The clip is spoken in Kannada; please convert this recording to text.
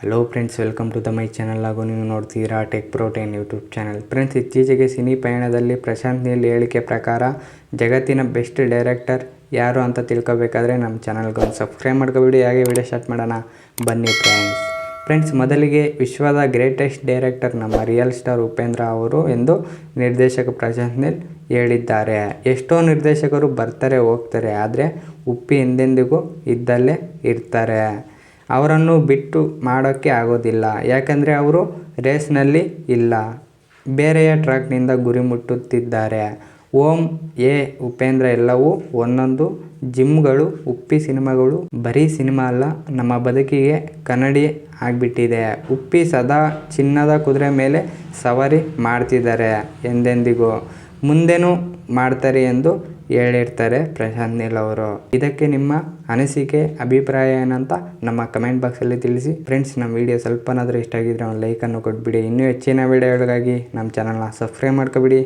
Hello friends, welcome to the my channel. ಹಾಗೂ ನೀವು ನೋಡ್ತೀರಾ tech protein YouTube channel. Friends, ಇತ್ತೀಚೆಗೆ ಸಿನಿ ಪಯಣದಲ್ಲಿ ಪ್ರಶಾಂತ್ ನೀಲ್ ಹೇಳಿಕೆ ಪ್ರಕಾರ ಜಗತ್ತಿನ ಬೆಸ್ಟ್ ಡೈರೆಕ್ಟರ್ ಯಾರು ಅಂತ ತಿಳ್ಕೊಬೇಕಾದ್ರೆ ನಮ್ಮ ಚಾನಲ್ಗೆ ಒಂದು ಸಬ್ಸ್ಕ್ರೈಬ್ ಮಾಡ್ಕೊಬಿಡಿ. ಹಾಗೆ ವಿಡಿಯೋ ಸ್ಟಾರ್ಟ್ ಮಾಡೋಣ ಬನ್ನಿ ಫ್ರೆಂಡ್ಸ್. ಮೊದಲಿಗೆ ವಿಶ್ವದ ಗ್ರೇಟೆಸ್ಟ್ ಡೈರೆಕ್ಟರ್ ನಮ್ಮ ರಿಯಲ್ ಸ್ಟಾರ್ ಉಪೇಂದ್ರ ಅವರು ಎಂದು ನಿರ್ದೇಶಕ ಪ್ರಶಾಂತ್ ನೀಲ್ ಹೇಳಿದ್ದಾರೆ. ಎಷ್ಟೋ ನಿರ್ದೇಶಕರು ಬರ್ತಾರೆ ಹೋಗ್ತಾರೆ, ಆದರೆ ಉಪ್ಪಿ ಎಂದೆಂದಿಗೂ ಇದ್ದಲ್ಲೇ ಇರ್ತಾರೆ. ಅವರನ್ನು ಬಿಟ್ಟು ಮಾಡೋಕ್ಕೆ ಆಗೋದಿಲ್ಲ, ಯಾಕಂದರೆ ಅವರು ರೇಸ್ನಲ್ಲಿ ಇಲ್ಲ, ಬೇರೆಯ ಟ್ರ್ಯಾಕ್ನಿಂದ ಗುರಿ ಮುಟ್ಟುತ್ತಿದ್ದಾರೆ. ಓಂ ಉಪೇಂದ್ರ ಎಲ್ಲವೂ ಒಂದೊಂದು ಜಿಮ್ಗಳು. ಉಪ್ಪಿ ಸಿನಿಮಾಗಳು ಬರೀ ಸಿನಿಮಾ ಅಲ್ಲ, ನಮ್ಮ ಬದುಕಿಗೆ ಕನ್ನಡಿ ಆಗಿಬಿಟ್ಟಿದೆ. ಉಪ್ಪಿ ಸದಾ ಚಿನ್ನದ ಕುದುರೆ ಮೇಲೆ ಸವಾರಿ ಮಾಡ್ತಿದ್ದಾರೆ, ಎಂದೆಂದಿಗೂ ಮುಂದೆನೂ ಮಾಡ್ತಾರೆ ಎಂದು ಹೇಳಿರ್ತಾರೆ ಪ್ರಶಾಂತ್ ನೀಲ್ ಅವರು. ಇದಕ್ಕೆ ನಿಮ್ಮ ಅನಿಸಿಕೆ, ಅಭಿಪ್ರಾಯ ಏನಂತ ನಮ್ಮ ಕಮೆಂಟ್ ಬಾಕ್ಸಲ್ಲಿ ತಿಳಿಸಿ. ಫ್ರೆಂಡ್ಸ್, ನಮ್ಮ ವಿಡಿಯೋ ಸ್ವಲ್ಪನಾದರೂ ಇಷ್ಟ ಆಗಿದ್ರೆ ಒಂದು ಲೈಕನ್ನು ಕೊಟ್ಬಿಡಿ. ಇನ್ನೂ ಹೆಚ್ಚಿನ ವಿಡಿಯೋಗಳಿಗಾಗಿ ನಮ್ಮ ಚಾನಲ್ನ ಸಬ್ಸ್ಕ್ರೈಬ್ ಮಾಡ್ಕೊಬಿಡಿ.